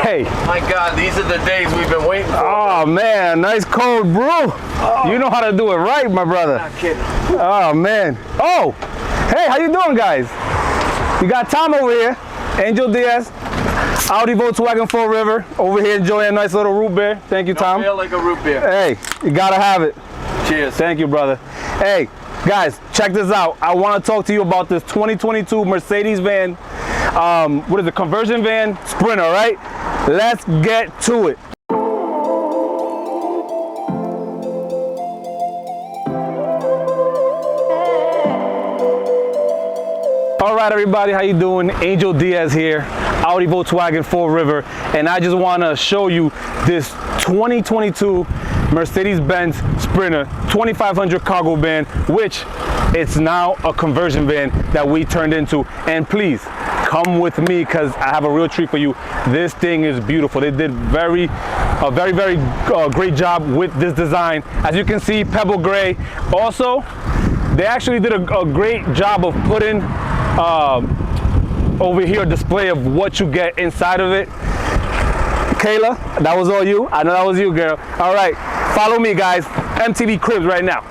Hey. My God, these are the days we've been waiting for. Oh man, nice cold brew. Oh. You know how to do it right, my brother. Not kidding. Oh man. Oh, hey, how you doing, guys? You got Tom over here, Angel Diaz, Audi Volkswagen Fall River, over here enjoying a nice little root beer. Thank you, Tom. Don't feel like a root beer. Hey, you gotta have it. Cheers. Thank you, brother. Hey, guys, check this out. I want to talk to you about this 2022 Mercedes van. What is it? Conversion van Sprinter, right? Let's get to it. All right, everybody, how you doing? Angel Diaz here, Audi Volkswagen Fall River, and I just want to show you this 2022 Mercedes-Benz Sprinter 2500 cargo van, which it's now a conversion van that we turned into. And please come with me because I have a real treat for you. This thing is beautiful. They did a very great job with this design. As you can see, pebble gray. Also, they actually did a great job of putting over here a display of what you get inside of it. Kayla, that was all you. I know that was you, girl. All right, follow me, guys. MTV Cribs right now.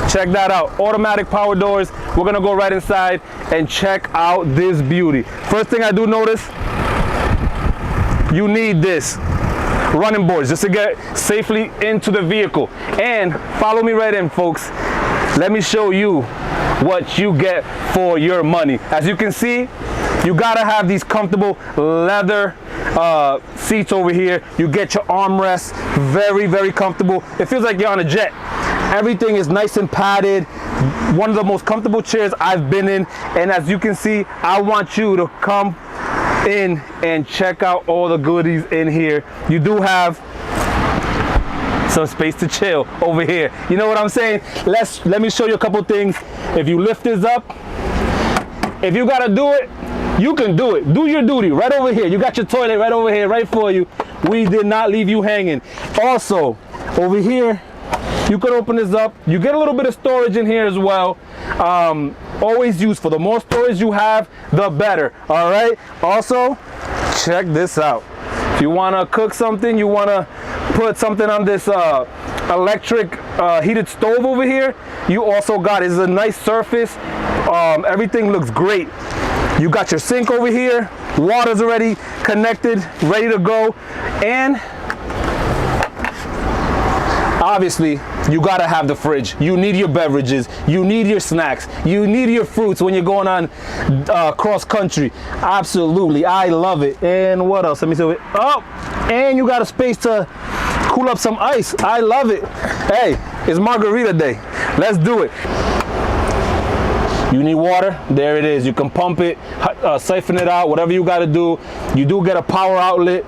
Check that out. Automatic power doors. We're gonna go right inside and check out this beauty. First thing I do notice, you need this running boards just to get safely into the vehicle. And follow me right in, folks. Let me show you what you get for your money. As you can see, you gotta have these comfortable leather seats over here. You get your armrests, very comfortable. It feels like you're on a jet. Everything is nice and padded. One of the most comfortable chairs I've been in. And as you can see, I want you to come in and check out all the goodies in here. You do have some space to chill over here. You know what I'm saying? Let me show you a couple things. If you lift this up, if you gotta do it, you can do it. Do your duty right over here. You got your toilet right over here, right for you. We did not leave you hanging. Also, over here, you could open this up. You get a little bit of storage in here as well. Always useful. The more storage you have, the better. All right. Also, check this out. If you want to cook something, you want to put something on this electric heated stove over here, you also got it. It's a nice surface. Everything looks great. You got your sink over here. Water's already connected, ready to go. And obviously, you gotta have the fridge. You need your beverages. You need your snacks. You need your fruits when you're going on cross country. Absolutely, I love it. And what else? Let me see it. Oh, and you got a space to cool up some ice. I love it. Hey, it's margarita day. Let's do it. You need water? There it is. You can pump it, siphon it out, whatever you got to do. You do get a power outlet.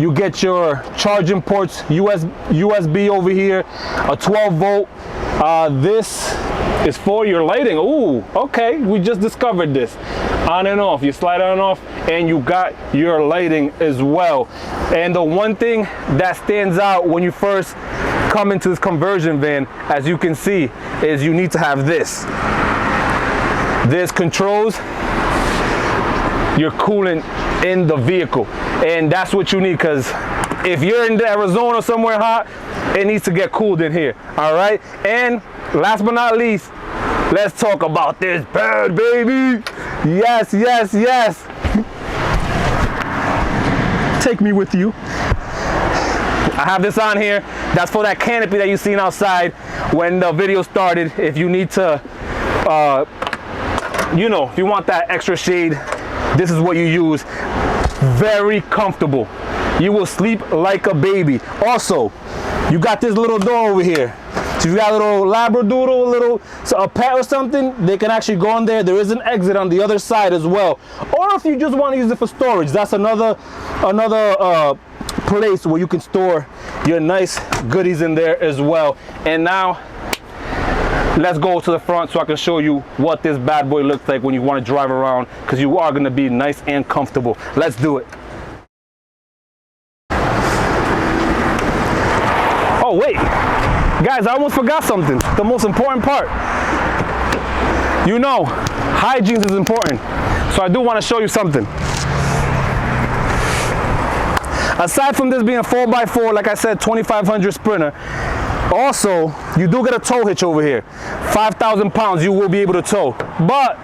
You get your charging ports, USB over here, a 12 volt. This is for your lighting. Ooh, okay. We just discovered this. On and off. You slide on and off, and you got your lighting as well. And the one thing that stands out when you first come into this conversion van, as you can see, is you need to have this. This controls your coolant in the vehicle, and that's what you need, because if you're in Arizona somewhere hot, it needs to get cooled in here. All right. And last but not least, let's talk about this bed, baby. Yes. Take me with you. I have this on here. That's for that canopy that you seen outside when the video started. If you need to you know, if you want that extra shade, this is what you use. Very comfortable. You will sleep like a baby. Also, you got this little door over here. So if you got a little labradoodle, a pet or something, they can actually go in there. There is an exit on the other side as well. Or if you just want to use it for storage, that's another place where you can store your nice goodies in there as well. And now, let's go to the front so I can show you what this bad boy looks like when you want to drive around, because you are going to be nice and comfortable. Let's do it. Oh, wait. Guys, I almost forgot something. The most important part. You know, hygiene is important. So I do want to show you something. aside from this being a 4x4, like I said, 2500 Sprinter, also, you do get a tow hitch over here. 5,000 pounds you will be able to tow. But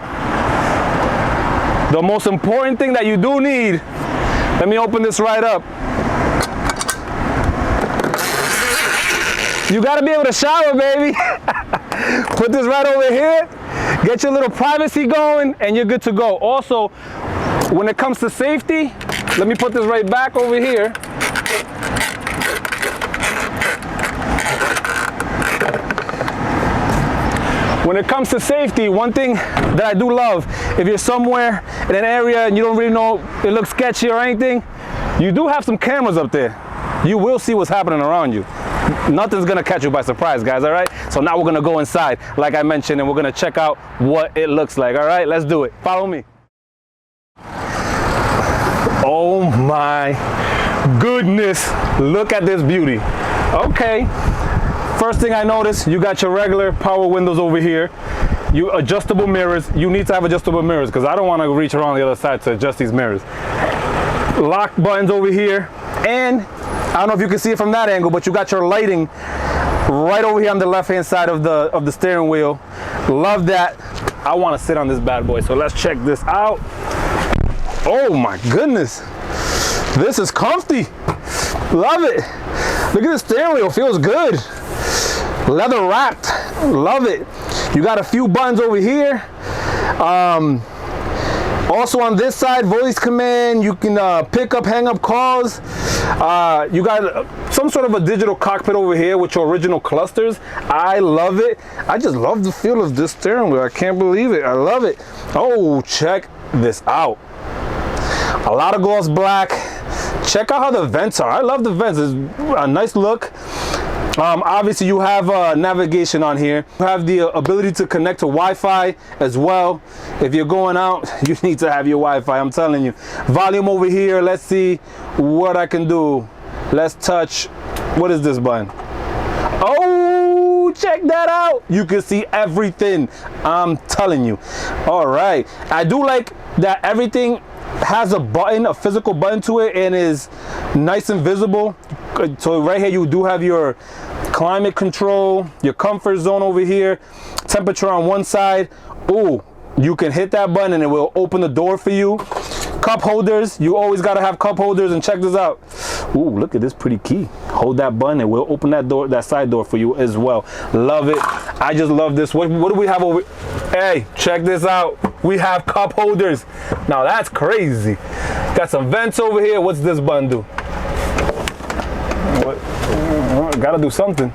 the most important thing that you do need, let me open this right up. You gotta be able to shower, baby. Put this right over here, get your little privacy going, and you're good to go. Also, when it comes to safety, let me put this right back over here. When it comes to safety, one thing that I do love, if you're somewhere in an area and you don't really know, it looks sketchy or anything, you do have some cameras up there. You will see what's happening around you. Nothing's gonna catch you by surprise, guys, all right? So now we're gonna go inside, like I mentioned, and we're gonna check out what it looks like, all right? Let's do it. Follow me. Oh my goodness, look at this beauty. Okay. First thing I noticed, you got your regular power windows over here. You adjustable mirrors. You need to have adjustable mirrors because I don't want to reach around the other side to adjust these mirrors. Lock buttons over here, and I don't know if you can see it from that angle, but you got your lighting right over here on the left-hand side of the steering wheel. Love that. I want to sit on this bad boy, so let's check this out. Oh my goodness, this is comfy. Love it. Look at the steering wheel, feels good. Leather wrapped, love it. You got a few buttons over here. Also on this side, voice command, you can pick up, hang up calls. You got some sort of a digital cockpit over here with your original clusters. I love it. I just love the feel of this steering wheel. I can't believe it. I love it. Oh, check this out. A lot of gloss black. Check out how the vents are. I love the vents. It's a nice look. Obviously you have navigation on here. You have the ability to connect to Wi-Fi as well. If you're going out, you need to have your Wi-Fi, I'm telling you. Volume over here, let's see what I can do. Let's touch, what is this button? Oh, check that out. You can see everything, I'm telling you. All right, I do like that everything has a button, a physical button to it, and is nice and visible. So right here you do have your climate control, your comfort zone over here, temperature on one side. Oh, you can hit that button and it will open the door for you. Cup holders, you always got to have cup holders, and check this out. Ooh, look at this pretty key. Hold that button and we'll open that door, that side door for you as well. Love it. I just love this. What do we have over? Hey, check this out. We have cup holders. Now that's crazy. Got some vents over here. What's this button do? What? Gotta do something.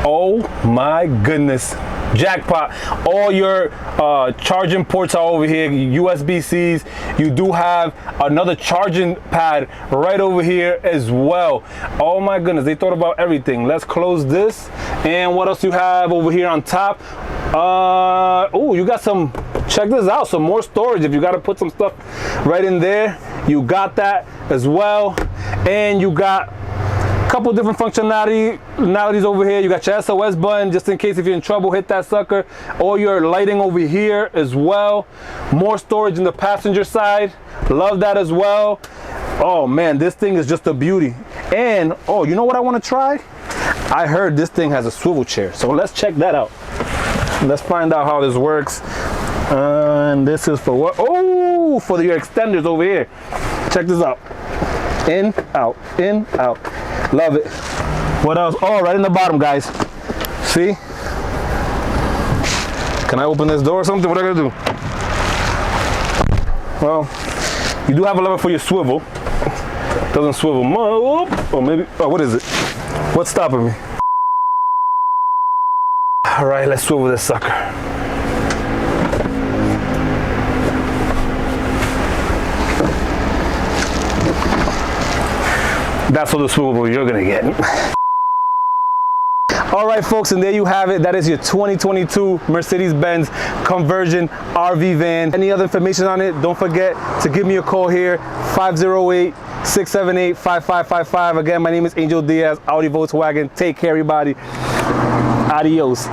Oh my goodness. Jackpot. All your charging ports are over here, USB-Cs. You do have another charging pad right over here as well. Oh my goodness, they thought about everything. Let's close this. And what else you have over here on top? Oh, you got some, check this out, some more storage. If you got to put some stuff right in there, you got that as well. And you got a couple different functionalities over here. You got your SOS button, just in case if you're in trouble, hit that sucker. Or your lighting over here as well. More storage in the passenger side. Love that as well. Oh man, this thing is just a beauty. And oh, you know what I want to try? I heard this thing has a swivel chair, so let's check that out. Let's find out how this works. And this is for what? Oh, for your extenders over here. Check this out. In, out, in, out. Love it. What else? Oh, right in the bottom, guys. See? Can I open this door or something? What am I gonna do? Well, you do have a lever for your swivel. Doesn't swivel. Or maybe, oh, what is it? What's stopping me? All right, let's swivel this sucker. That's all the swivel you're gonna get. All right, folks, and there you have it. That is your 2022 Mercedes-Benz conversion RV van. Any other information on it, don't forget to give me a call here, 508-678-5555. Again, my name is Angel Diaz, Audi Volkswagen. Take care, everybody. Adios.